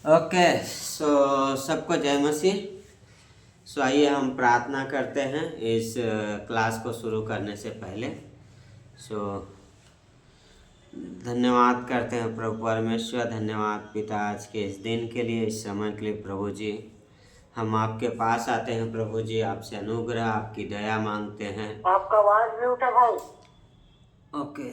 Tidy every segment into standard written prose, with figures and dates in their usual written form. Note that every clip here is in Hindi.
ओके। सबको जय मसीह। आइए हम प्रार्थना करते हैं इस क्लास को शुरू करने से पहले। सो धन्यवाद करते हैं प्रभु परमेश्वर, धन्यवाद पिता आज के इस दिन के लिए, इस समय के लिए। प्रभु जी हम आपके पास आते हैं प्रभु जी, आपसे अनुग्रह आपकी दया मांगते हैं। आपका आवाज म्यूट है भाई। ओके,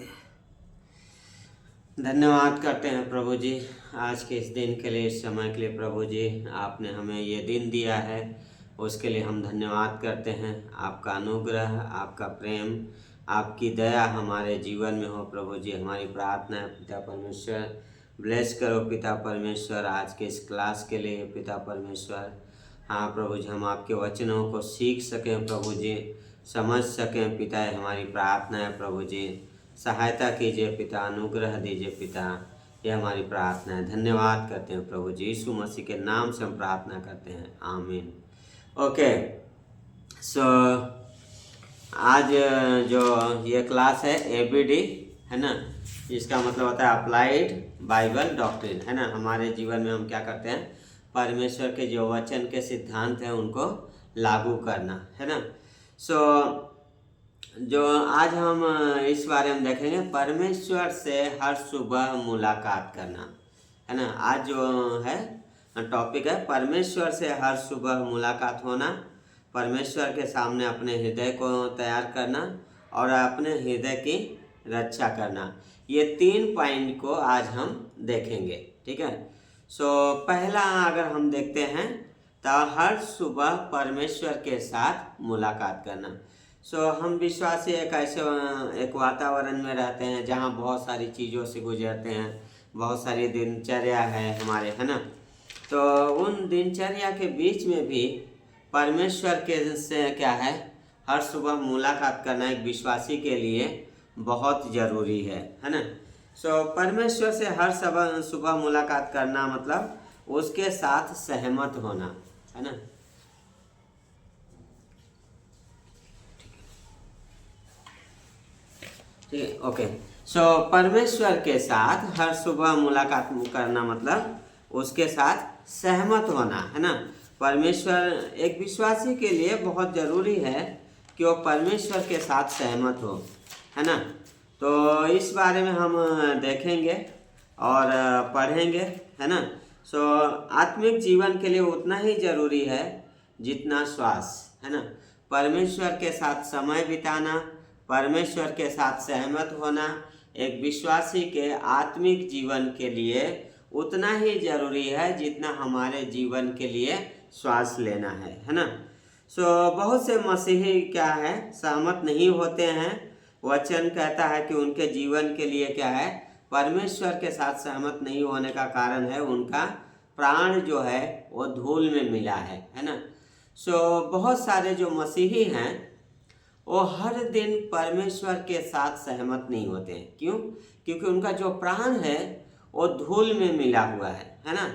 धन्यवाद करते हैं प्रभु जी आज के इस दिन के लिए, इस समय के लिए। प्रभु जी आपने हमें ये दिन दिया है, उसके लिए हम धन्यवाद करते हैं। आपका अनुग्रह, आपका प्रेम, आपकी दया हमारे जीवन में हो प्रभु जी। हमारी प्रार्थना है पिता परमेश्वर, ब्लेस करो पिता परमेश्वर आज के इस क्लास के लिए पिता परमेश्वर। हाँ प्रभु जी, हम आपके वचनों को सीख सकें प्रभु जी, समझ सकें पिता। हमारी प्रार्थना है प्रभु जी, सहायता कीजिए पिता, अनुग्रह दीजिए पिता, ये हमारी प्रार्थना है। धन्यवाद करते हैं प्रभु जी, यीशु मसीह के नाम से हम प्रार्थना करते हैं, आमीन। ओके, आज जो ये क्लास है ABD है ना, इसका मतलब होता है अप्लाइड बाइबल डॉक्ट्रिन है ना। हमारे जीवन में हम क्या करते हैं, परमेश्वर के जो वचन के सिद्धांत हैं उनको लागू करना है ना। जो आज हम इस बारे में देखेंगे, परमेश्वर से हर सुबह मुलाकात करना है ना। आज जो है टॉपिक है परमेश्वर से हर सुबह मुलाकात होना, परमेश्वर के सामने अपने हृदय को तैयार करना और अपने हृदय की रक्षा करना। ये 3 पॉइंट को आज हम देखेंगे, ठीक है। पहला अगर हम देखते हैं तो हर सुबह परमेश्वर के साथ मुलाकात करना। हम विश्वासी एक वातावरण में रहते हैं जहाँ बहुत सारी चीज़ों से गुजरते हैं, बहुत सारी दिनचर्या है हमारे, है ना। तो उन दिनचर्या के बीच में भी परमेश्वर के से क्या है, हर सुबह मुलाकात करना एक विश्वासी के लिए बहुत ज़रूरी है ना। परमेश्वर से हर सुबह मुलाकात करना मतलब उसके साथ सहमत होना है ना। ठीक है, ओके। परमेश्वर के साथ हर सुबह मुलाकात करना मतलब उसके साथ सहमत होना है ना। परमेश्वर एक विश्वासी के लिए बहुत ज़रूरी है कि वो परमेश्वर के साथ सहमत हो, है ना। तो इस बारे में हम देखेंगे और पढ़ेंगे, है ना। आत्मिक जीवन के लिए उतना ही ज़रूरी है जितना श्वास, है ना। परमेश्वर के साथ समय बिताना, परमेश्वर के साथ सहमत होना एक विश्वासी के आत्मिक जीवन के लिए उतना ही ज़रूरी है जितना हमारे जीवन के लिए श्वास लेना है ना। बहुत से मसीही क्या है, सहमत नहीं होते हैं। वचन कहता है कि उनके जीवन के लिए क्या है, परमेश्वर के साथ सहमत नहीं होने का कारण है उनका प्राण जो है वो धूल में मिला है ना। बहुत सारे जो मसीही हैं वो हर दिन परमेश्वर के साथ सहमत नहीं होते हैं। क्यों? क्योंकि उनका जो प्राण है वो धूल में मिला हुआ है ना।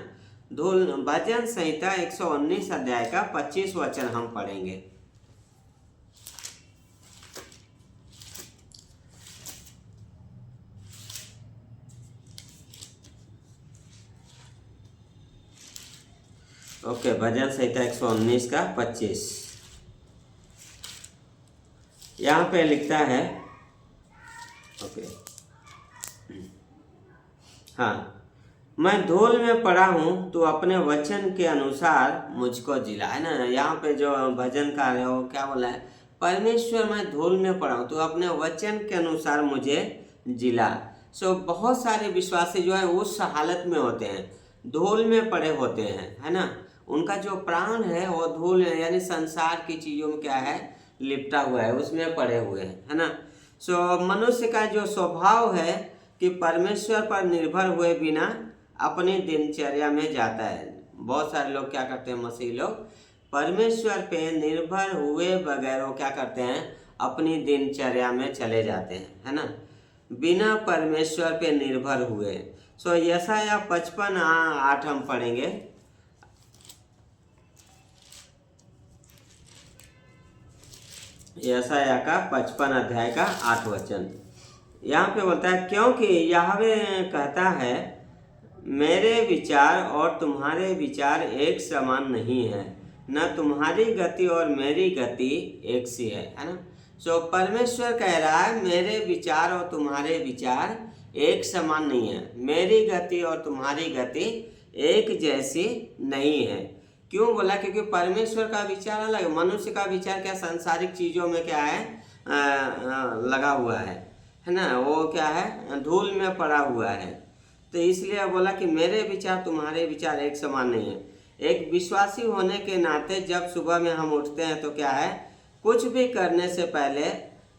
धूल, भजन संहिता 119 अध्याय का 25 वचन हम पढ़ेंगे। ओके, भजन संहिता 119 का 25 यहाँ पे लिखता है। ओके, हाँ, मैं धूल में पड़ा हूँ तो अपने वचन के अनुसार मुझको जिला, है ना। यहाँ पे जो भजनकार है वो क्या बोला है, परमेश्वर मैं धूल में पड़ा हूँ तो अपने वचन के अनुसार मुझे जिला। बहुत सारे विश्वासी जो है उस हालत में होते हैं, धूल में पड़े होते हैं, है ना। उनका जो प्राण है वो धूल यानी संसार की चीज़ों में क्या है, लिपटा हुआ है, उसमें पड़े हुए हैं, है ना। मनुष्य का जो स्वभाव है कि परमेश्वर पर निर्भर हुए बिना अपनी दिनचर्या में जाता है। बहुत सारे लोग क्या करते हैं, मसीह लोग परमेश्वर पे निर्भर हुए बगैर वो क्या करते हैं, अपनी दिनचर्या में चले जाते हैं, है ना, बिना परमेश्वर पे निर्भर हुए। यशायाह 55:8 हम पढ़ेंगे। यशायाह का 55 अध्याय का 8 वचन यहाँ पे बोलता है, क्योंकि याहवे कहता है मेरे विचार और तुम्हारे विचार एक समान नहीं है, न तुम्हारी गति और मेरी गति एक सी है ना। सो परमेश्वर कह रहा है मेरे विचार और तुम्हारे विचार एक समान नहीं है, मेरी गति और तुम्हारी गति एक जैसी नहीं है। क्यों बोला? क्योंकि परमेश्वर का विचार अलग है, मनुष्य का विचार क्या सांसारिक चीज़ों में क्या है लगा हुआ है ना, वो क्या है धूल में पड़ा हुआ है। तो इसलिए बोला कि मेरे विचार तुम्हारे विचार एक समान नहीं है। एक विश्वासी होने के नाते जब सुबह में हम उठते हैं तो क्या है, कुछ भी करने से पहले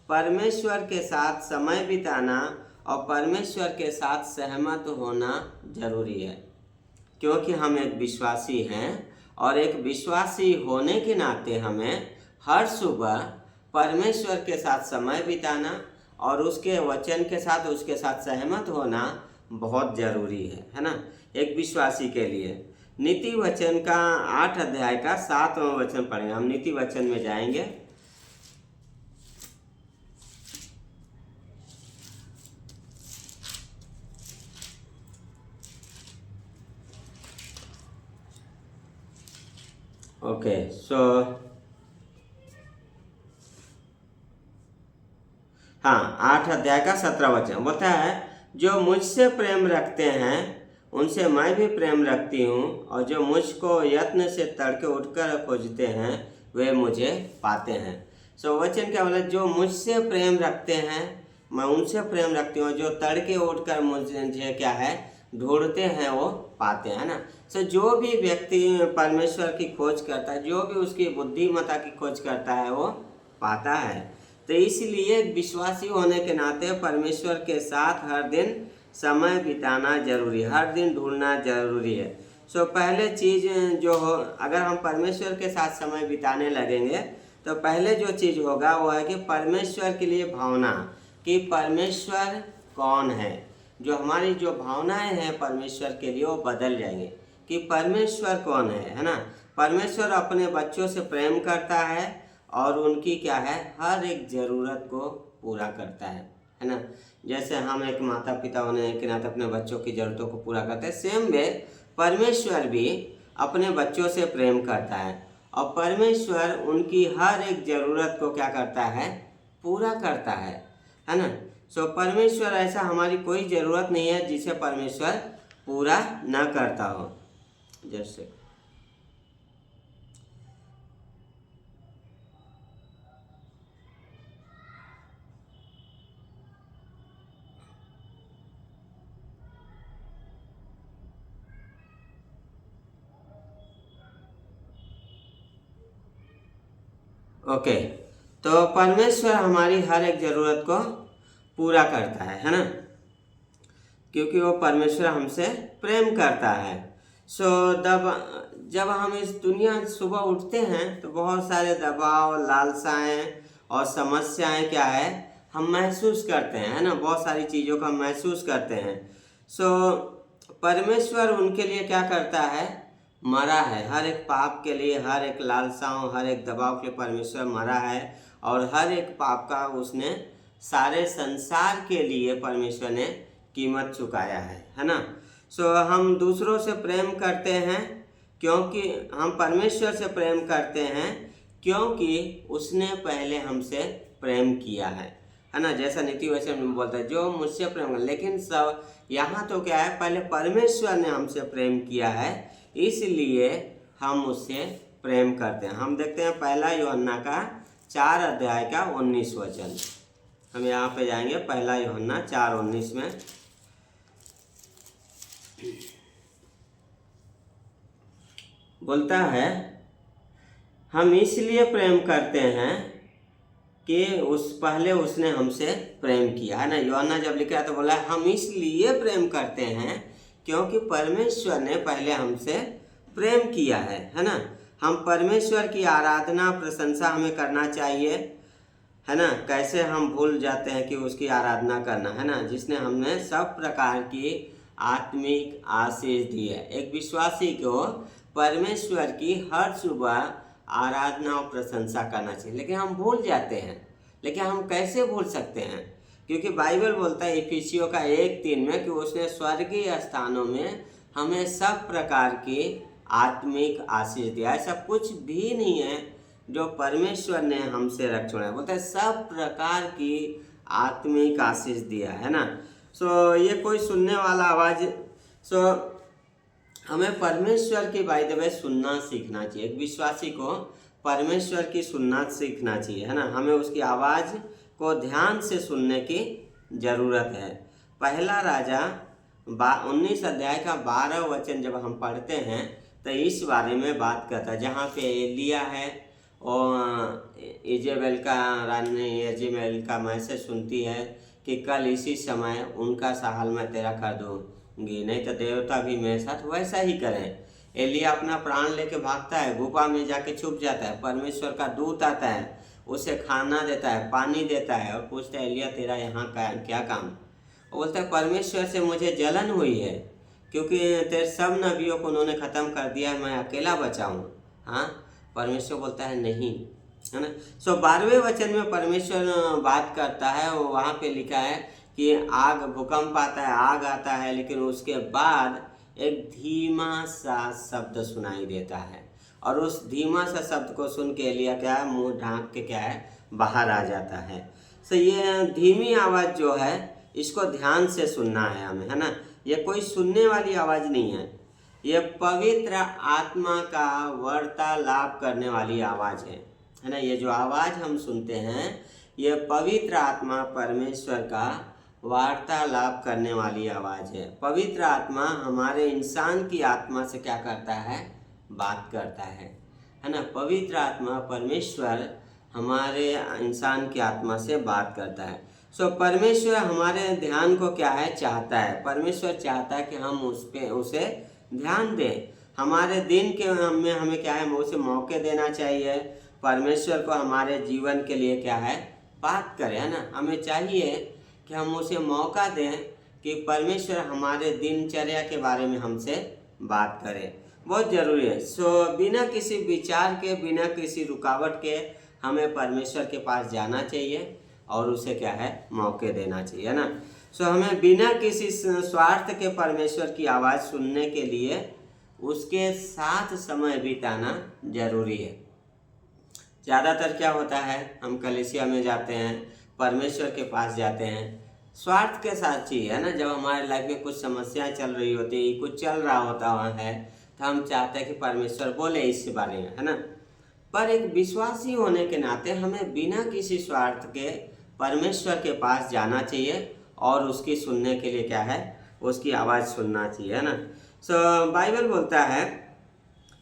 परमेश्वर के साथ समय बिताना और परमेश्वर के साथ सहमत होना जरूरी है, क्योंकि हम एक विश्वासी हैं और एक विश्वासी होने के नाते हमें हर सुबह परमेश्वर के साथ समय बिताना और उसके वचन के साथ उसके साथ सहमत होना बहुत ज़रूरी है ना, एक विश्वासी के लिए। नीति वचन का 8 अध्याय का 7वां वचन पढ़ेंगे। हम नीति वचन में जाएंगे। ओके, सो हाँ, 8 अध्याय का 17 वचन बोलता है, जो मुझसे प्रेम रखते हैं उनसे मैं भी प्रेम रखती हूँ, और जो मुझको यत्न से तड़के उठकर खोजते हैं वे मुझे पाते हैं। सो वचन क्या बोला? जो मुझसे प्रेम रखते हैं मैं उनसे प्रेम रखती हूँ, जो तड़के उठकर मुझे क्या है ढूंढते हैं वो पाते हैं ना। सो जो भी व्यक्ति परमेश्वर की खोज करता है, जो भी उसकी बुद्धिमत्ता की खोज करता है वो पाता है। तो इसलिए विश्वासी होने के नाते परमेश्वर के साथ हर दिन समय बिताना जरूरी है, हर दिन ढूंढना जरूरी है। सो पहले चीज़ जो हो, अगर हम परमेश्वर के साथ समय बिताने लगेंगे तो पहले जो चीज़ होगा वो है कि परमेश्वर के लिए भावना, कि परमेश्वर कौन है। जो हमारी जो भावनाएं हैं परमेश्वर के लिए वो बदल जाएंगे कि परमेश्वर कौन है ना। परमेश्वर अपने बच्चों से प्रेम करता है और उनकी क्या है हर एक ज़रूरत को पूरा करता है ना। जैसे हम एक माता पिता होने के नाते अपने बच्चों की ज़रूरतों को पूरा करते हैं, सेम वे परमेश्वर भी अपने बच्चों से प्रेम करता है और परमेश्वर उनकी हर एक ज़रूरत को क्या करता है पूरा करता है ना। सो परमेश्वर ऐसा हमारी कोई ज़रूरत नहीं है जिसे परमेश्वर पूरा ना करता हो। जैसे ओके, तो परमेश्वर हमारी हर एक ज़रूरत को पूरा करता है ना, क्योंकि वो परमेश्वर हमसे प्रेम करता है। सो जब हम इस दुनिया सुबह उठते हैं तो बहुत सारे दबाव, लालसाएं और समस्याएं क्या है हम महसूस करते हैं, है ना। बहुत सारी चीज़ों का महसूस करते हैं। सो परमेश्वर उनके लिए क्या करता है, मरा है। हर एक पाप के लिए, हर एक लालसाओं, हर एक दबाव के लिए परमेश्वर मरा है और हर एक पाप का उसने सारे संसार के लिए परमेश्वर ने कीमत चुकाया है ना। सो हम दूसरों से प्रेम करते हैं क्योंकि हम परमेश्वर से प्रेम करते हैं क्योंकि उसने पहले हमसे प्रेम किया है ना। जैसा नीति वचन में बोलता है जो मुझसे प्रेम कर, लेकिन सब यहाँ तो क्या है पहले परमेश्वर ने हमसे प्रेम किया है इसलिए हम उससे प्रेम करते हैं। हम देखते हैं 1 यूहन्ना का 4 अध्याय का 19 वचन। हम यहाँ पे जाएंगे 1 यूहन्ना 4:19 में। बोलता है हम इसलिए प्रेम करते हैं कि पहले उसने हमसे प्रेम किया है ना। यूहन्ना जब लिखा तो बोला हम इसलिए प्रेम करते हैं क्योंकि परमेश्वर ने पहले हमसे प्रेम किया है ना। हम परमेश्वर की आराधना प्रशंसा हमें करना चाहिए, है ना। कैसे हम भूल जाते हैं कि उसकी आराधना करना, है ना, जिसने हमें सब प्रकार की आत्मिक आशीष दी है। एक विश्वासी को परमेश्वर की हर सुबह आराधना और प्रशंसा करना चाहिए, लेकिन हम भूल जाते हैं। लेकिन हम कैसे भूल सकते हैं, क्योंकि बाइबल बोलता है इफिसियों का 1:3 में कि उसने स्वर्गीय स्थानों में हमें सब प्रकार की आत्मिक आशीष दिया। ऐसा कुछ भी नहीं है जो परमेश्वर ने हमसे रख छोड़ा है। बोलते हैं सब प्रकार की आत्मिक आशीष दिया है ना। सो ये कोई सुनने वाला आवाज़, सो हमें परमेश्वर की बाय द वे सुनना सीखना चाहिए। एक विश्वासी को परमेश्वर की सुनना सीखना चाहिए, है ना। हमें उसकी आवाज़ को ध्यान से सुनने की ज़रूरत है। पहला राजा 19 अध्याय का 12 वचन जब हम पढ़ते हैं तो इस बारे में बात करता है, जहाँ पे एलिया है और इजेबेल का रानी इजेबेल का मैसेज सुनती है कि कल इसी समय उनका सा हाल मैं तेरा कर दूंगी, नहीं तो देवता भी मेरे साथ वैसा ही करें। एलिया अपना प्राण लेके भागता है, गुफा में जाके छुप जाता है। परमेश्वर का दूत आता है, उसे खाना देता है, पानी देता है और पूछता है एलिया तेरा यहाँ का क्या काम। वो बोलता है परमेश्वर से मुझे जलन हुई है क्योंकि तेरे सब नबियों को उन्होंने ख़त्म कर दिया है, मैं अकेला बचा हूँ। हाँ, परमेश्वर बोलता है नहीं, है ना। सो 12वें वचन में परमेश्वर बात करता है, वो वहाँ पे लिखा है कि आग, भूकंप आता है, आग आता है, लेकिन उसके बाद एक धीमा सा शब्द सुनाई देता है और उस धीमा सा शब्द को सुन के एलिया क्या है, मुंह ढांक के क्या है, बाहर आ जाता है। सो ये धीमी आवाज़ जो है इसको ध्यान से सुनना है हमें, है ना। ये कोई सुनने वाली आवाज़ नहीं है, ये पवित्र आत्मा का वार्तालाप करने वाली आवाज़ है ना। ये जो आवाज़ हम सुनते हैं ये पवित्र आत्मा परमेश्वर का वार्तालाप करने वाली आवाज़ है। पवित्र आत्मा हमारे इंसान की आत्मा से क्या करता है, बात करता है ना। पवित्र आत्मा परमेश्वर हमारे इंसान की आत्मा से बात करता है। सो परमेश्वर हमारे ध्यान को क्या है, चाहता है। परमेश्वर चाहता है कि हम उसे ध्यान दें। हमारे दिन के में हमें क्या है, उसे मौके देना चाहिए। परमेश्वर को हमारे जीवन के लिए क्या है, बात करें, है ना। हमें चाहिए कि हम उसे मौका दें कि परमेश्वर हमारे दिनचर्या के बारे में हमसे बात करे, बहुत ज़रूरी है। सो बिना किसी विचार के, बिना किसी रुकावट के हमें परमेश्वर के पास जाना चाहिए और उसे क्या है, मौके देना चाहिए, है ना। सो हमें बिना किसी स्वार्थ के परमेश्वर की आवाज़ सुनने के लिए उसके साथ समय बिताना जरूरी है। ज़्यादातर क्या होता है, हम कलीसिया में जाते हैं, परमेश्वर के पास जाते हैं स्वार्थ के साथ चाहिए, है ना। जब हमारे लाइफ में कुछ समस्याएं चल रही होती, कुछ चल रहा होता है तो हम चाहते हैं कि परमेश्वर बोले इसके बारे में, है ना। पर एक विश्वासी होने के नाते हमें बिना किसी स्वार्थ के परमेश्वर के पास जाना चाहिए और उसकी सुनने के लिए क्या है, उसकी आवाज़ सुनना चाहिए, है ना। सो बाइबल बोलता है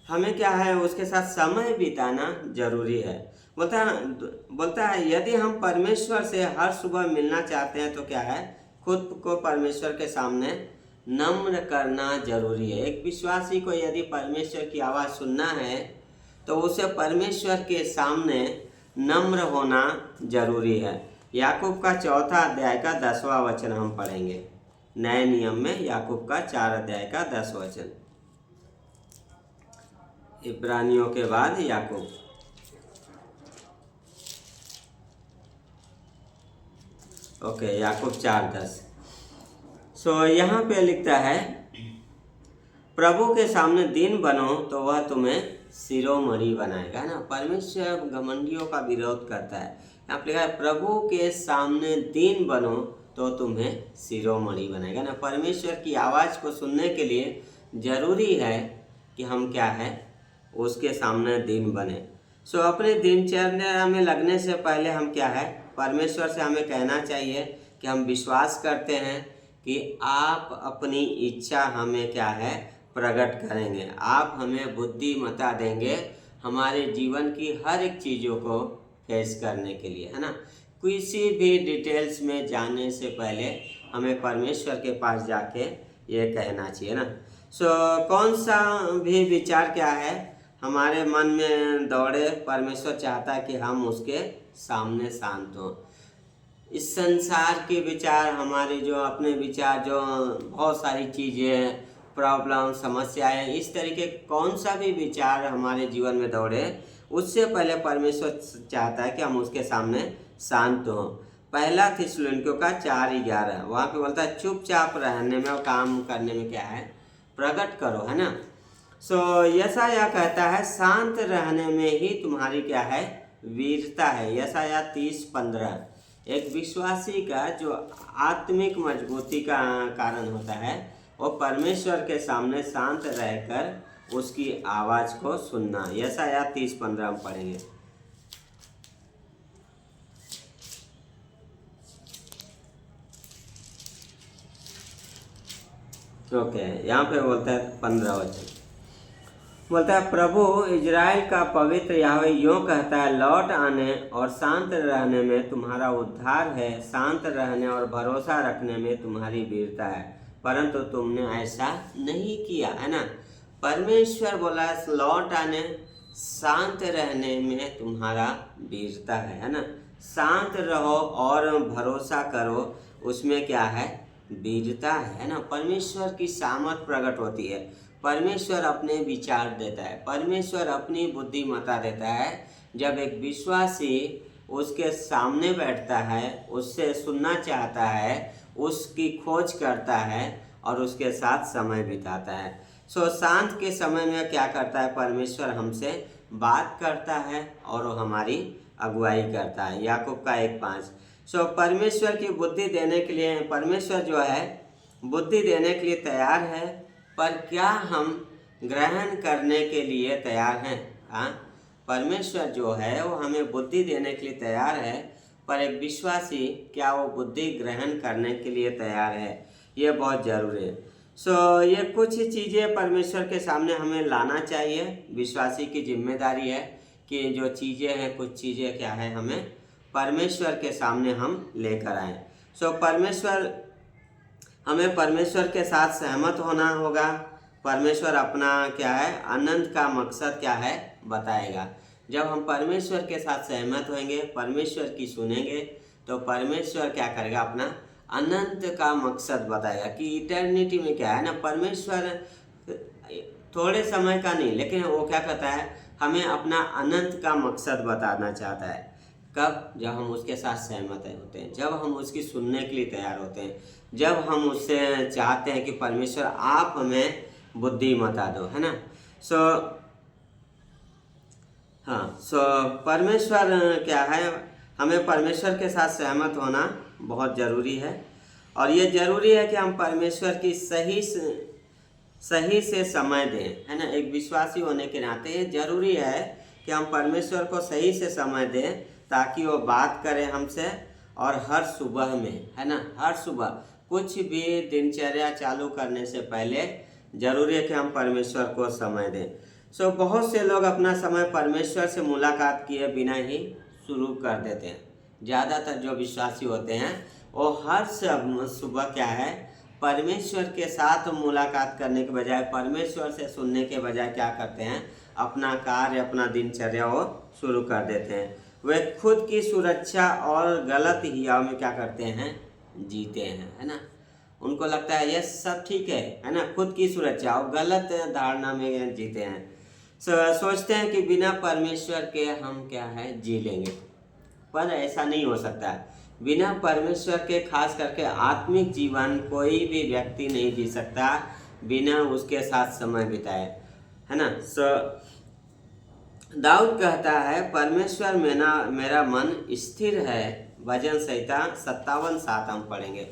हमें क्या है, उसके साथ समय बिताना जरूरी है। बोलता है यदि हम परमेश्वर से हर सुबह मिलना चाहते हैं तो क्या है, खुद को परमेश्वर के सामने नम्र करना जरूरी है। एक विश्वासी को यदि परमेश्वर की आवाज़ सुनना है तो उसे परमेश्वर के सामने नम्र होना जरूरी है। याकूब का 4 अध्याय का 10वां वचन हम पढ़ेंगे। नए नियम में याकूब का 4 अध्याय का 10 वचन, इब्रानियों के बाद याकूब। ओके, याकूब 4:10। सो यहाँ पे लिखता है प्रभु के सामने दीन बनो तो वह तुम्हें शिरोमणि बनाएगा, ना। परमेश्वर घमंडियों का विरोध करता है। यहाँ पे लिखा है प्रभु के सामने दीन बनो तो तुम्हें शिरोमणि बनाएगा, ना। परमेश्वर की आवाज़ को सुनने के लिए जरूरी है कि हम क्या है, उसके सामने दीन बने। सो अपने दिनचर्या में लगने से पहले हम क्या है, परमेश्वर से हमें कहना चाहिए कि हम विश्वास करते हैं कि आप अपनी इच्छा हमें क्या है, प्रकट करेंगे। आप हमें बुद्धिमत्ता देंगे हमारे जीवन की हर एक चीज़ों को फेस करने के लिए, है ना। किसी भी डिटेल्स में जाने से पहले हमें परमेश्वर के पास जाके ये कहना चाहिए, ना। सो कौन सा भी विचार क्या है हमारे मन में दौड़े, परमेश्वर चाहता है कि हम उसके सामने शांत हों। इस संसार के विचार, हमारे जो अपने विचार, जो बहुत सारी चीज़ें, प्रॉब्लम, समस्याएं, इस तरीके कौन सा भी विचार हमारे जीवन में दौड़े, उससे पहले परमेश्वर चाहता है कि हम उसके सामने शांत हों। पहला थिस्सलुनीकियों का 4:11 वहाँ पे बोलता है चुपचाप रहने में और काम करने में क्या है, प्रकट करो, है ना। सो यशायाह कहता है शांत रहने में ही तुम्हारी क्या है, वीरता है। यशायाह 30:15। एक विश्वासी का जो आत्मिक मजबूती का कारण होता है वो परमेश्वर के सामने शांत रहकर उसकी आवाज़ को सुनना। यशायाह 30:15 हम पढ़ेंगे। ओके, यहाँ पे बोलता है 15 वचन, बोलता है प्रभु इजराइल का पवित्र यहोवा यूँ कहता है लौट आने और शांत रहने में तुम्हारा उद्धार है, शांत रहने और भरोसा रखने में तुम्हारी वीरता है, परंतु तुमने ऐसा नहीं किया, है ना। परमेश्वर बोला लौट आने, शांत रहने में तुम्हारा वीरता है ना। शांत रहो और भरोसा करो, उसमें क्या है, वीरता है ना। परमेश्वर की सामर्थ प्रकट होती है, परमेश्वर अपने विचार देता है, परमेश्वर अपनी बुद्धिमत्ता देता है। जब एक विश्वासी उसके सामने बैठता है, उससे सुनना चाहता है, उसकी खोज करता है और उसके साथ समय बिताता है। सो शांत के समय में क्या करता है, परमेश्वर हमसे बात करता है और वो हमारी अगुवाई करता है। याकूब का 1:5। सो परमेश्वर की बुद्धि देने के लिए, परमेश्वर जो है बुद्धि देने के लिए तैयार है, पर क्या हम ग्रहण करने के लिए तैयार हैं? हाँ, परमेश्वर जो है वो हमें बुद्धि देने के लिए तैयार है, पर एक विश्वासी क्या वो बुद्धि ग्रहण करने के लिए तैयार है, ये बहुत ज़रूरी है। सो ये कुछ चीज़ें परमेश्वर के सामने हमें लाना चाहिए। विश्वासी की जिम्मेदारी है कि जो चीज़ें हैं, कुछ चीज़ें क्या है, हमें परमेश्वर के सामने हम लेकर आएँ। सो हमें परमेश्वर के साथ सहमत होना होगा। परमेश्वर अपना क्या है, आनंद का मकसद क्या है बताएगा। जब हम परमेश्वर के साथ सहमत होंगे, परमेश्वर की सुनेंगे, तो परमेश्वर क्या करेगा, अपना अनंत का मकसद बताएगा कि इटर्निटी में क्या है ना। परमेश्वर थोड़े समय का नहीं, लेकिन वो क्या कहता है, हमें अपना अनंत का मकसद बताना चाहता है। कब? जब हम उसके साथ सहमत होते हैं, जब हम उसकी सुनने के लिए तैयार होते हैं, जब हम उससे चाहते हैं कि परमेश्वर आप हमें बुद्धिमत्ता दो, है ना। सो परमेश्वर क्या है, हमें परमेश्वर के साथ सहमत होना बहुत ज़रूरी है। और ये ज़रूरी है कि हम परमेश्वर की सही से समय दें, है ना। एक विश्वासी होने के नाते ये ज़रूरी है कि हम परमेश्वर को सही से समय दें, ताकि वो बात करे हमसे। और हर सुबह में, है ना, हर सुबह कुछ भी दिनचर्या चालू करने से पहले ज़रूरी है कि हम परमेश्वर को समय दें। सो बहुत से लोग अपना समय परमेश्वर से मुलाकात किए बिना ही शुरू कर देते हैं। ज़्यादातर जो विश्वासी होते हैं वो हर सुबह क्या है, परमेश्वर के साथ मुलाकात करने के बजाय, परमेश्वर से सुनने के बजाय क्या करते हैं, अपना कार्य, अपना दिनचर्या वो शुरू कर देते हैं। वे खुद की सुरक्षा और गलत हियाव में क्या करते हैं, जीते हैं, है ना। उनको लगता है ये सब ठीक है ना, खुद की सुरक्षा और गलत धारणा में जीते हैं। सोचते हैं कि बिना परमेश्वर के हम क्या है, जी लेंगे, पर ऐसा नहीं हो सकता। बिना परमेश्वर के, खास करके आत्मिक जीवन, कोई भी व्यक्ति नहीं जी सकता बिना उसके साथ समय बिताए, है ना। दाऊद कहता है परमेश्वर मेरा मन स्थिर है। भजन संहिता 57:7 हम पढ़ेंगे।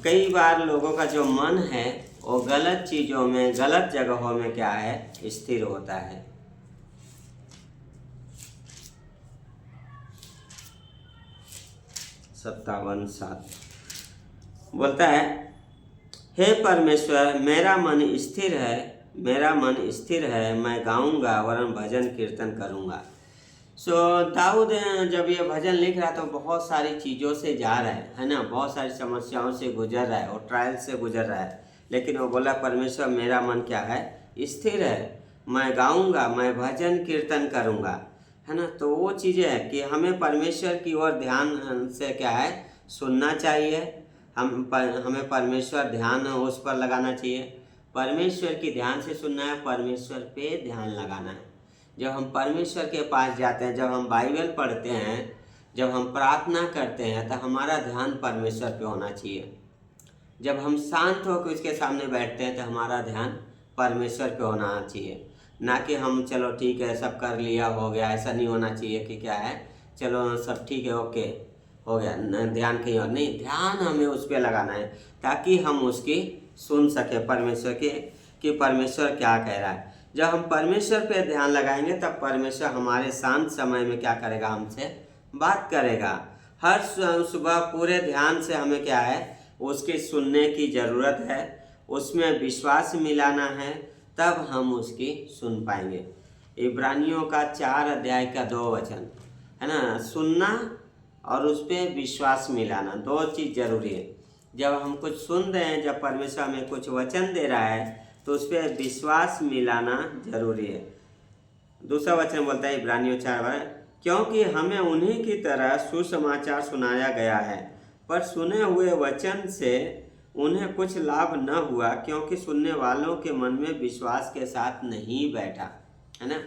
कई बार लोगों का जो मन है वो गलत चीज़ों में, गलत जगहों में क्या है, स्थिर होता है। सत्तावन 7 बोलता है, हे परमेश्वर मेरा मन स्थिर है, मेरा मन स्थिर है, मैं गाऊंगा वरन भजन कीर्तन करूंगा। दाऊद जब ये भजन लिख रहा था तो बहुत सारी चीज़ों से जा रहा है ना, बहुत सारी समस्याओं से गुजर रहा है और ट्रायल से गुजर रहा है, लेकिन वो बोला परमेश्वर मेरा मन क्या है, स्थिर है, मैं गाऊंगा, मैं भजन कीर्तन करूंगा, है ना। तो वो चीज़ें है कि हमें परमेश्वर की ओर ध्यान से क्या है, सुनना चाहिए। हमें परमेश्वर ध्यान उस पर लगाना चाहिए, परमेश्वर की ध्यान से सुनना है, परमेश्वर पे ध्यान लगाना है। जब हम परमेश्वर के पास जाते हैं, जब हम बाइबल पढ़ते हैं, जब हम प्रार्थना करते हैं, तो हमारा ध्यान परमेश्वर पे होना चाहिए। जब हम शांत होकर उसके सामने बैठते हैं तो हमारा ध्यान परमेश्वर पे होना चाहिए, ना कि हम चलो ठीक है सब कर लिया हो गया। ऐसा नहीं होना चाहिए कि क्या है चलो सब ठीक है ओके हो गया, ध्यान कहीं और नहीं, ध्यान हमें उस पर लगाना है ताकि हम उसकी सुन सके परमेश्वर की कि परमेश्वर क्या कह रहा है। जब हम परमेश्वर पे ध्यान लगाएंगे तब परमेश्वर हमारे शांत समय में क्या करेगा, हमसे बात करेगा। हर सुबह पूरे ध्यान से हमें क्या है उसकी सुनने की ज़रूरत है, उसमें विश्वास मिलाना है, तब हम उसकी सुन पाएंगे। इब्रानियों का 4 अध्याय का 2 वचन है ना, सुनना और उस पर विश्वास मिलाना, 2 चीज़ जरूरी है। जब हम कुछ सुन रहे हैं, जब परमेश्वर हमें कुछ वचन दे रहा है तो उस पर विश्वास मिलाना जरूरी है। दूसरा वचन बोलता है इब्रानियों 4 क्योंकि हमें उन्हीं की तरह सुसमाचार सुनाया गया है, पर सुने हुए वचन से उन्हें कुछ लाभ न हुआ, क्योंकि सुनने वालों के मन में विश्वास के साथ नहीं बैठा, है ना।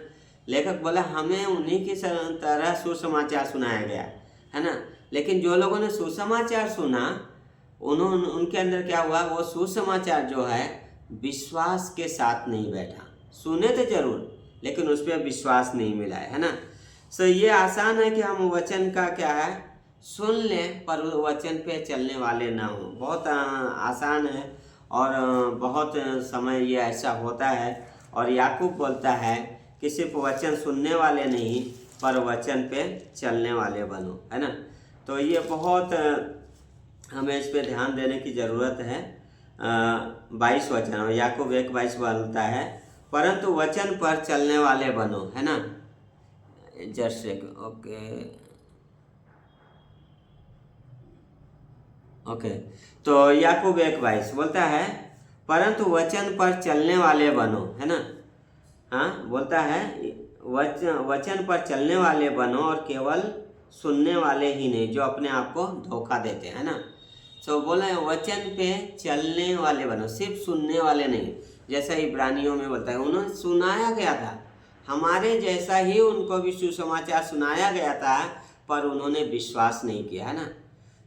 लेखक बोला हमें उन्हीं की तरह सुसमाचार सुनाया गया है ना, लेकिन जो लोगों ने सुसमाचार सुना उनके अंदर क्या हुआ, वो सुसमाचार जो है विश्वास के साथ नहीं बैठा। सुने तो जरूर लेकिन उस पर विश्वास नहीं मिला है ना। सो ये आसान है कि हम वचन का क्या है सुन लें पर वचन पे चलने वाले ना हो। बहुत आसान है और बहुत समय ये ऐसा होता है। और याकूब बोलता है कि सिर्फ वचन सुनने वाले नहीं पर वचन पे चलने वाले बनो, है ना। तो ये बहुत हमें इस पे ध्यान देने की ज़रूरत है। 22 वचन याकूब 1:22 बोलता है परंतु वचन पर चलने वाले बनो, है ना। जस्ट ओके तो याकूब 1:22 बोलता है परंतु वचन पर चलने वाले बनो, है ना। हाँ बोलता है वचन पर चलने वाले बनो और केवल सुनने वाले ही नहीं जो अपने आप को धोखा देते हैं ना। तो बोला है वचन पे चलने वाले बनो, सिर्फ सुनने वाले नहीं। जैसा इब्रानियों में बोलता है उन्होंने सुनाया गया था, हमारे जैसा ही उनको भी सुसमाचार सुनाया गया था पर उन्होंने विश्वास नहीं किया, है ना।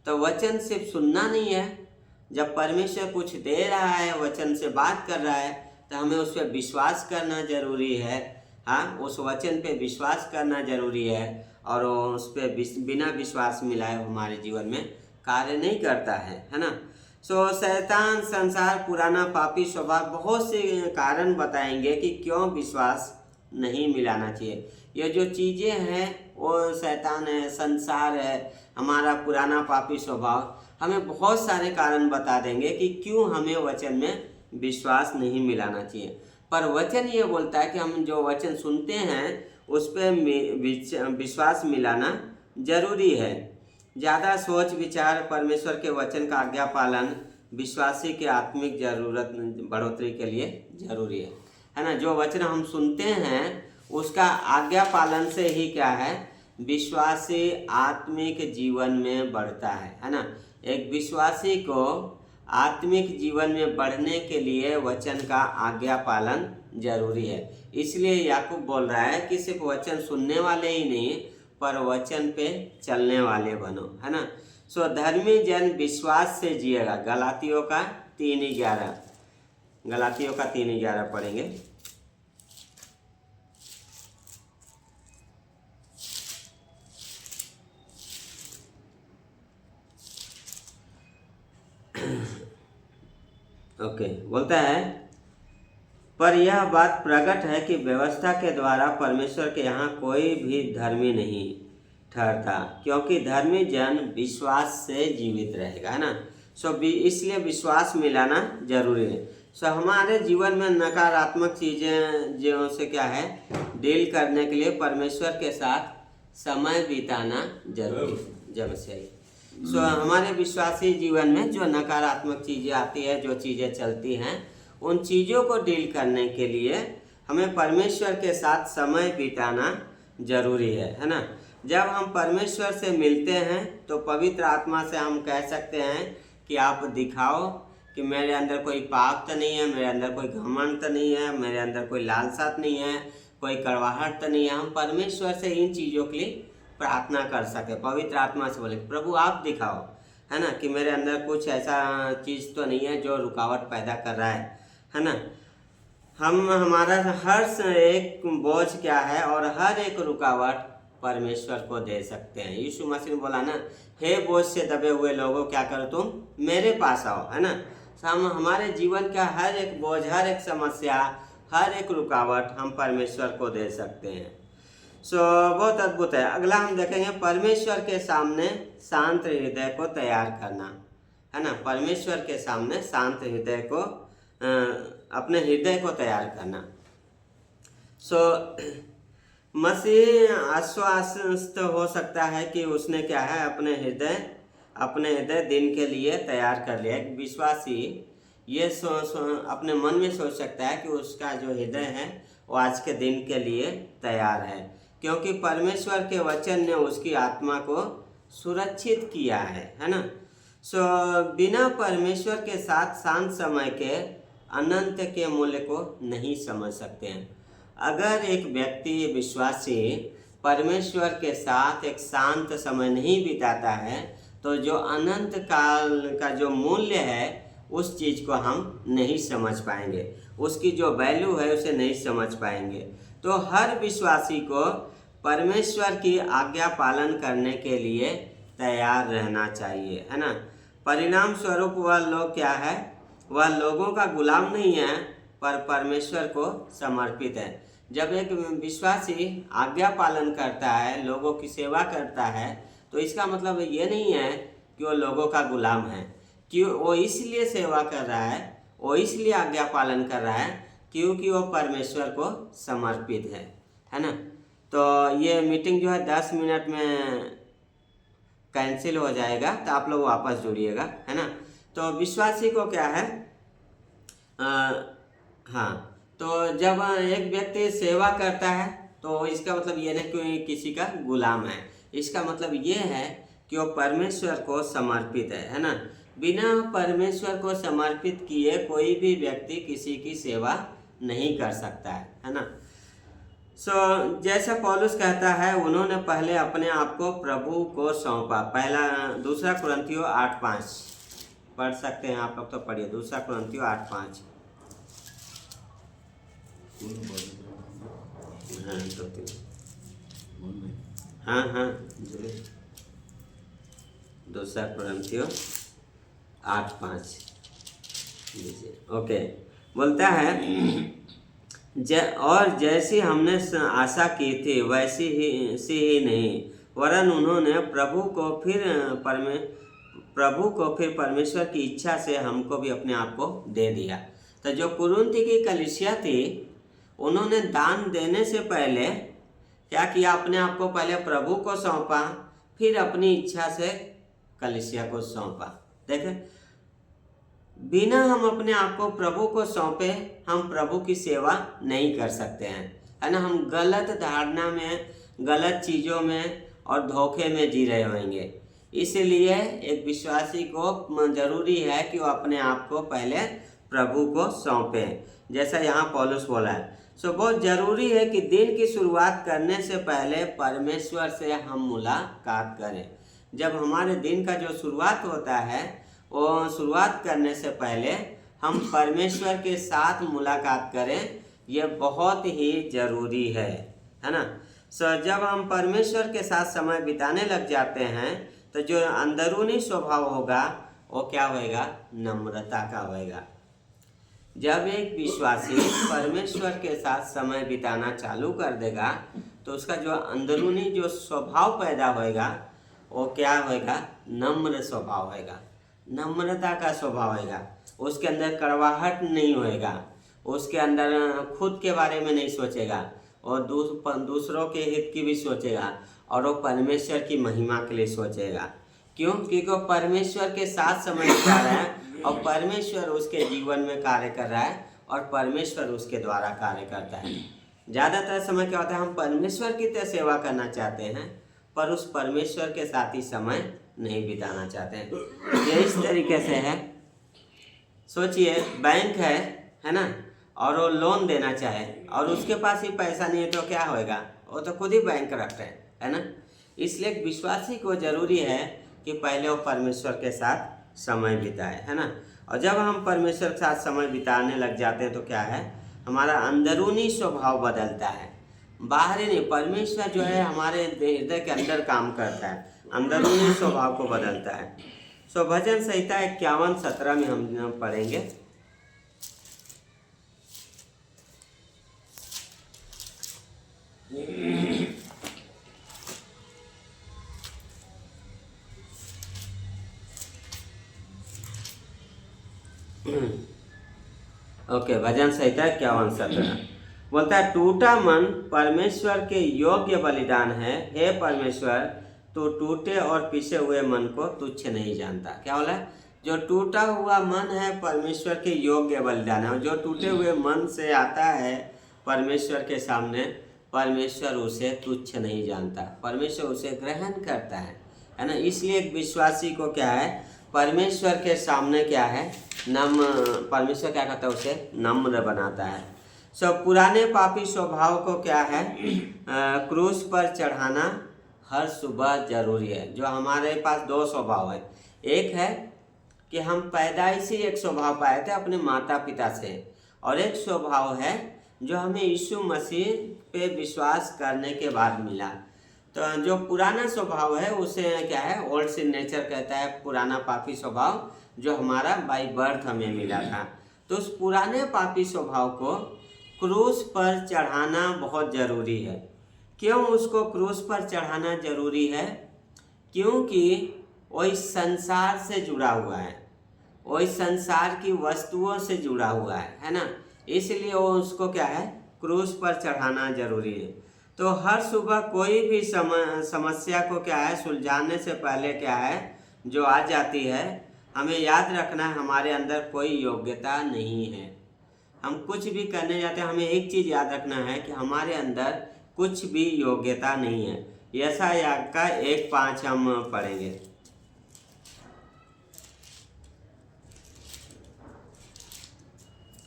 तो वचन सिर्फ सुनना नहीं है, जब परमेश्वर कुछ दे रहा है वचन से बात कर रहा है तो हमें उस पर विश्वास करना जरूरी है। हाँ उस वचन पे विश्वास करना जरूरी है और उस पर बिना विश्वास मिलाए हमारे जीवन में कार्य नहीं करता है ना। सो शैतान संसार पुराना पापी स्वभाव बहुत से कारण बताएंगे कि क्यों विश्वास नहीं मिलाना चाहिए। ये जो चीज़ें हैं वो शैतान है, संसार है, हमारा पुराना पापी स्वभाव हमें बहुत सारे कारण बता देंगे कि क्यों हमें वचन में विश्वास नहीं मिलाना चाहिए। पर वचन ये बोलता है कि हम जो वचन सुनते हैं उस पर विश्वास मिलाना जरूरी है। ज़्यादा सोच विचार परमेश्वर के वचन का आज्ञा पालन विश्वासी के आत्मिक जरूरत बढ़ोतरी के लिए जरूरी है ना। जो वचन हम सुनते हैं उसका आज्ञा पालन से ही क्या है विश्वासी आत्मिक जीवन में बढ़ता है ना। एक विश्वासी को आत्मिक जीवन में बढ़ने के लिए वचन का आज्ञा पालन जरूरी है। इसलिए याकूब बोल रहा है कि सिर्फ वचन सुनने वाले ही नहीं पर वचन पे चलने वाले बनो, है ना। सो धर्मी जन विश्वास से जिएगा। गलातियों का 3:11 पढ़ेंगे। ओके बोलता है पर यह बात प्रकट है कि व्यवस्था के द्वारा परमेश्वर के यहाँ कोई भी धर्मी नहीं ठहरता, क्योंकि धर्मी जन विश्वास से जीवित रहेगा, है ना। सो इसलिए विश्वास मिलाना जरूरी है। सो हमारे जीवन में नकारात्मक चीज़ें जो से क्या है डील करने के लिए परमेश्वर के साथ समय बिताना जरूरी है। जब से सो हमारे विश्वासी जीवन में जो नकारात्मक चीज़ें आती है, जो चीज़ें चलती हैं, उन चीज़ों को डील करने के लिए हमें परमेश्वर के साथ समय बिताना जरूरी है ना। जब हम परमेश्वर से मिलते हैं तो पवित्र आत्मा से हम कह सकते हैं कि आप दिखाओ कि मेरे अंदर कोई पाप तो नहीं है, मेरे अंदर कोई घमंड तो नहीं है, मेरे अंदर कोई लालसा तो नहीं है, कोई कड़वाहट तो नहीं है। हम परमेश्वर से इन चीज़ों के लिए प्रार्थना कर सके, पवित्र आत्मा से बोले प्रभु आप दिखाओ, है ना, कि मेरे अंदर कुछ ऐसा चीज़ तो नहीं है जो रुकावट पैदा कर रहा है ना। हम हमारा एक बोझ क्या है और हर एक रुकावट परमेश्वर को दे सकते हैं। यीशु मसीह ने बोला ना, हे बोझ से दबे हुए लोगों क्या करो तुम मेरे पास आओ, है ना। हम हमारे जीवन का हर एक बोझ, हर एक समस्या, हर एक रुकावट हम परमेश्वर को दे सकते हैं। बहुत अद्भुत है। अगला हम देखेंगे परमेश्वर के सामने शांत हृदय को तैयार करना, है ना। परमेश्वर के सामने शांत हृदय को अपने हृदय को तैयार करना। मसीह आश्वस्त हो सकता है कि उसने क्या है अपने हृदय दिन के लिए तैयार कर लिया। एक विश्वासी ये अपने मन में सोच सकता है कि उसका जो हृदय है वो आज के दिन के लिए तैयार है, क्योंकि परमेश्वर के वचन ने उसकी आत्मा को सुरक्षित किया है ना। बिना परमेश्वर के साथ शांत समय के अनंत के मूल्य को नहीं समझ सकते हैं। अगर एक व्यक्ति विश्वासी परमेश्वर के साथ एक शांत समय नहीं बिताता है तो जो अनंत काल का जो मूल्य है उस चीज़ को हम नहीं समझ पाएंगे, उसकी जो वैल्यू है उसे नहीं समझ पाएंगे। तो हर विश्वासी को परमेश्वर की आज्ञा पालन करने के लिए तैयार रहना चाहिए, है ना। परिणाम स्वरूप वह लोग क्या है, वह लोगों का गुलाम नहीं है पर परमेश्वर को समर्पित है। जब एक विश्वासी आज्ञा पालन करता है, लोगों की सेवा करता है, तो इसका मतलब ये नहीं है कि वो लोगों का गुलाम है, कि वो इसलिए सेवा कर रहा है, वो इसलिए आज्ञा पालन कर रहा है क्योंकि वो परमेश्वर को समर्पित है ना। तो ये मीटिंग जो है 10 मिनट में कैंसिल हो जाएगा, तो आप लोग वापस जुड़िएगा, है ना। तो विश्वासी को क्या है, हाँ, तो जब एक व्यक्ति सेवा करता है तो इसका मतलब ये नहीं कि किसी का गुलाम है, इसका मतलब ये है कि वो परमेश्वर को समर्पित है ना। बिना परमेश्वर को समर्पित किए कोई भी व्यक्ति किसी की सेवा नहीं कर सकता है ना। जैसा पौलुस कहता है, उन्होंने पहले अपने आप को प्रभु को सौंपा। दूसरा कुरिन्थियों 8:5 पढ़ सकते हैं आप लोग, तो पढ़िए दूसरा कुरिन्थियों 8:5। हाँ दूसरा कुरिन्थियों 8:5 ओके। बोलता है और जैसी हमने आशा की थी वैसी ही नहीं, वरन उन्होंने प्रभु को फिर परमेश्वर की इच्छा से हमको भी अपने आप को दे दिया। तो जो कुरिन्थी की कलीसिया थी, उन्होंने दान देने से पहले क्या किया, अपने आप को पहले प्रभु को सौंपा, फिर अपनी इच्छा से कलीसिया को सौंपा। देखें, बिना हम अपने आप को प्रभु को सौंपे हम प्रभु की सेवा नहीं कर सकते हैं, है ना। हम गलत धारणा में, गलत चीज़ों में और धोखे में जी रहे होंगे। इसलिए एक विश्वासी को जरूरी है कि वो अपने आप को पहले प्रभु को सौंपे, जैसा यहाँ पौलुस बोला है। बहुत ज़रूरी है कि दिन की शुरुआत करने से पहले परमेश्वर से हम मुलाकात करें। जब हमारे दिन का जो शुरुआत होता है, वो शुरुआत करने से पहले हम परमेश्वर के साथ मुलाकात करें, ये बहुत ही ज़रूरी है ना। जब हम परमेश्वर के साथ समय बिताने लग जाते हैं तो जो अंदरूनी स्वभाव होगा वो क्या होएगा, नम्रता का होएगा। जब एक विश्वासी परमेश्वर के साथ समय बिताना चालू कर देगा तो उसका जो अंदरूनी जो स्वभाव पैदा होएगा वो क्या होएगा, नम्र स्वभाव होएगा, नम्रता का स्वभाव होएगा। उसके अंदर कड़वाहट नहीं होएगा, उसके अंदर खुद के बारे में नहीं सोचेगा और दूसरों के हित की भी सोचेगा, और वो परमेश्वर की महिमा के लिए सोचेगा। क्यों? क्योंकि वो परमेश्वर के साथ समय बिता रहा है और परमेश्वर उसके जीवन में कार्य कर रहा है और परमेश्वर उसके द्वारा कार्य करता है। ज़्यादातर समय क्या होता है, हम परमेश्वर की तरह सेवा करना चाहते हैं पर उस परमेश्वर के साथ ही समय नहीं बिताना चाहते हैं। ये इस तरीके से है, सोचिए बैंक है ना, और वो लोन देना चाहे और उसके पास ही पैसा नहीं है तो क्या होएगा, वो तो खुद ही बैंक रखते हैं, है ना। इसलिए विश्वासी को जरूरी है कि पहले वो परमेश्वर के साथ समय बिताए, है ना। और जब हम परमेश्वर के साथ समय बिताने लग जाते हैं तो क्या है, हमारा अंदरूनी स्वभाव बदलता है, बाहरी नहीं। परमेश्वर जो है हमारे हृदय के अंदर काम करता है, अंदरूनी स्वभाव को बदलता है। सो भजन संहिता 51:17 में हम पढ़ेंगे। ओके, भजन संहिता 51:17 बोलता है, टूटा मन परमेश्वर के योग्य बलिदान है। हे परमेश्वर, तो टूटे और पिसे हुए मन को तुच्छ नहीं जानता। क्या बोला, जो टूटा हुआ मन है परमेश्वर के योग्य बलिदान है। जो टूटे हुए मन से आता है परमेश्वर के सामने, परमेश्वर उसे तुच्छ नहीं जानता, परमेश्वर उसे ग्रहण करता है ना। इसलिए एक विश्वासी को क्या है, परमेश्वर के सामने क्या है, परमेश्वर क्या करता है, उसे नम्र बनाता है। पुराने पापी स्वभाव को क्या है, क्रूस पर चढ़ाना हर सुबह जरूरी है। जो हमारे पास दो स्वभाव है, एक है कि हम पैदाइशी एक स्वभाव पाए थे अपने माता पिता से, और एक स्वभाव है जो हमें यीशु मसीह पे विश्वास करने के बाद मिला। तो जो पुराना स्वभाव है उसे क्या है, ओल्ड सिन नेचर कहता है, पुराना पापी स्वभाव जो हमारा बाय बर्थ हमें मिला था। तो उस पुराने पापी स्वभाव को क्रूस पर चढ़ाना बहुत ज़रूरी है। क्यों उसको क्रूस पर चढ़ाना ज़रूरी है, क्योंकि वो इस संसार से जुड़ा हुआ है, वो इस संसार की वस्तुओं से जुड़ा हुआ है ना। इसलिए वो उसको क्या है, क्रूस पर चढ़ाना जरूरी है। तो हर सुबह कोई भी समस्या को क्या है, सुलझाने से पहले क्या है, जो आ जाती है, हमें याद रखना है हमारे अंदर कोई योग्यता नहीं है। हम कुछ भी करने जाते हैं, हमें एक चीज़ याद रखना है कि हमारे अंदर कुछ भी योग्यता नहीं है। यशायाह का 1:5 हम पढ़ेंगे।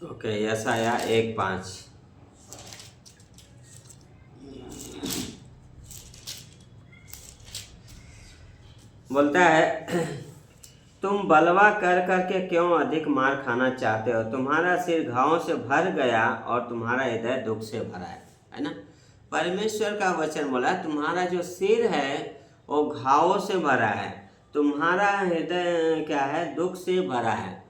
ओके, यशायाह 1:5 बोलता है, तुम बलवा कर करके क्यों अधिक मार खाना चाहते हो, तुम्हारा सिर घावों से भर गया और तुम्हारा हृदय दुख से भरा है ना। परमेश्वर का वचन बोला, तुम्हारा जो सिर है वो घावों से भरा है, तुम्हारा हृदय क्या है, दुख से भरा है।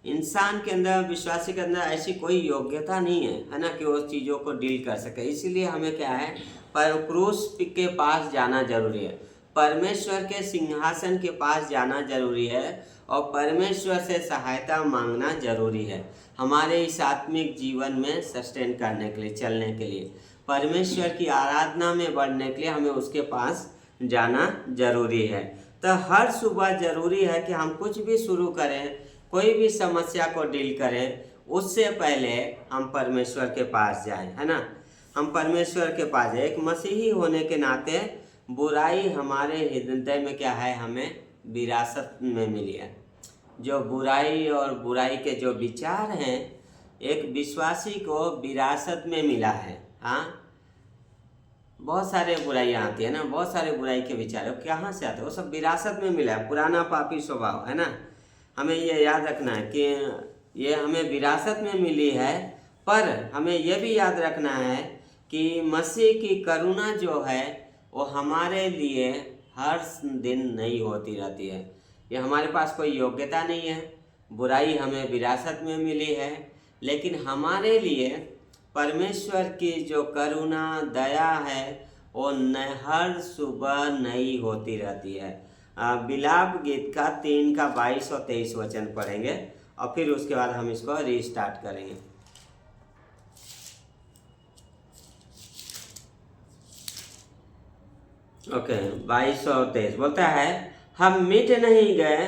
इंसान के अंदर, विश्वासी के अंदर ऐसी कोई योग्यता नहीं है ना कि वो चीज़ों को डील कर सके। इसीलिए हमें क्या है, पर क्रूस के पास जाना जरूरी है, परमेश्वर के सिंहासन के पास जाना जरूरी है, और परमेश्वर से सहायता मांगना जरूरी है हमारे इस आत्मिक जीवन में सस्टेन करने के लिए, चलने के लिए, परमेश्वर की आराधना में बढ़ने के लिए हमें उसके पास जाना जरूरी है। तो हर सुबह जरूरी है कि हम कुछ भी शुरू करें, कोई भी समस्या को डील करें, उससे पहले हम परमेश्वर के पास जाएं, है ना। हम परमेश्वर के पास जाए। एक मसीही होने के नाते बुराई हमारे हृदय में क्या है, हमें विरासत में मिली है। जो बुराई और बुराई के जो विचार हैं, एक विश्वासी को विरासत में मिला है। हाँ, बहुत सारे बुराइयाँ आती है ना, बहुत सारे बुराई के विचार है, कहाँ से आते हैं, वो सब विरासत में मिला है, पुराना पापी स्वभाव, है ना। हमें ये याद रखना है कि ये हमें विरासत में मिली है, पर हमें यह भी याद रखना है कि मसीह की करुणा जो है वो हमारे लिए हर दिन नई होती रहती है। ये हमारे पास कोई योग्यता नहीं है, बुराई हमें विरासत में मिली है, लेकिन हमारे लिए परमेश्वर की जो करुणा दया है वो हर सुबह नई होती रहती है। बिलाप गीत का 3 का 22 और 23 वचन पढ़ेंगे और फिर उसके बाद हम इसको रीस्टार्ट करेंगे। ओके, 22 और 23 बोलता है, हम मिट नहीं गए,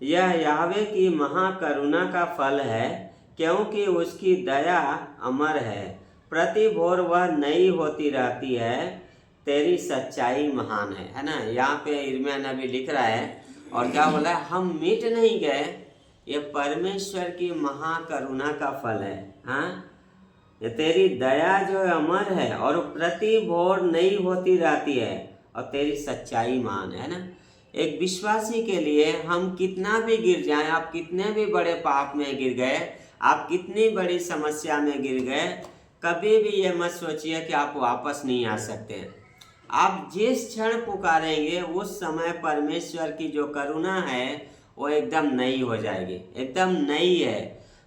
यह याहवे की महाकरुणा का फल है, क्योंकि उसकी दया अमर है, प्रति भोर वह नई होती रहती है, तेरी सच्चाई महान है ना। यहाँ पे यिर्मयाह नबी लिख रहा है और क्या बोला है, हम मिट नहीं गए, ये परमेश्वर की महाकरुणा का फल है। हाँ, ये तेरी दया जो है अमर है और प्रति भोर नई होती रहती है और तेरी सच्चाई महान है ना। एक विश्वासी के लिए हम कितना भी गिर जाएं, आप कितने भी बड़े पाप में गिर गए, आप कितनी बड़ी समस्या में गिर गए, कभी भी ये मत सोचिए कि आप वापस नहीं आ सकते। आप जिस क्षण पुकारेंगे उस समय परमेश्वर की जो करुणा है वो एकदम नई हो जाएगी, एकदम नई है।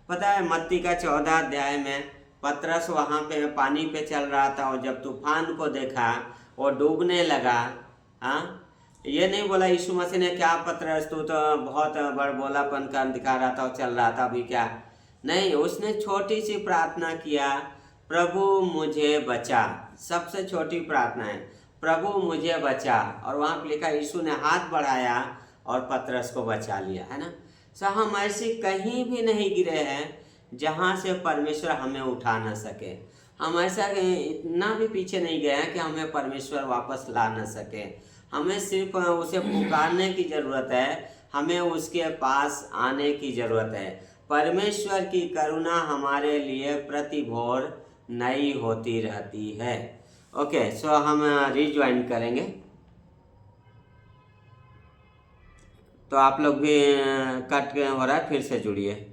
पता है मत्ती का 14 अध्याय में पतरस वहाँ पे पानी पे चल रहा था और जब तूफान को देखा वो डूबने लगा। हाँ, ये नहीं बोला यीशु मसीह ने क्या पतरस तू तो बहुत बड़बोलापन का दिखा रहा था और चल रहा था अभी क्या, नहीं, उसने छोटी सी प्रार्थना किया, प्रभु मुझे बचा। सबसे छोटी प्रार्थना है, प्रभु मुझे बचा। और वहाँ पे लिखा यीशु ने हाथ बढ़ाया और पतरस को बचा लिया, है ना। सो हम ऐसे कहीं भी नहीं गिरे हैं जहाँ से परमेश्वर हमें उठा ना सके। हम ऐसा इतना भी पीछे नहीं गए हैं कि हमें परमेश्वर वापस ला ना सके। हमें सिर्फ उसे पुकारने की ज़रूरत है, हमें उसके पास आने की ज़रूरत है। परमेश्वर की करुणा हमारे लिए प्रतिभोर नई होती रहती है। ओके, सो हम रिज्वाइन करेंगे। तो आप लोग भी कट हो रहा है, फिर से जुड़िए।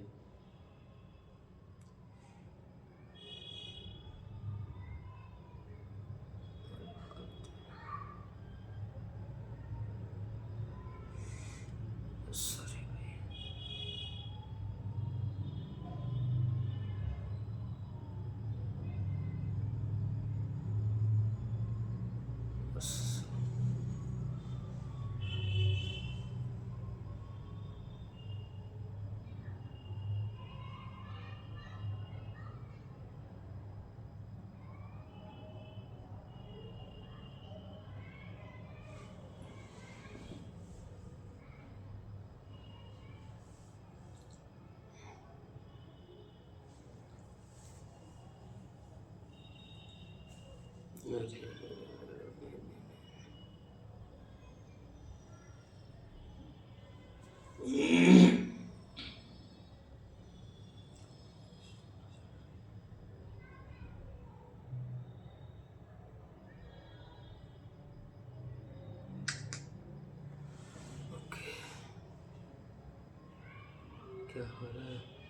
क्या हो रहा है?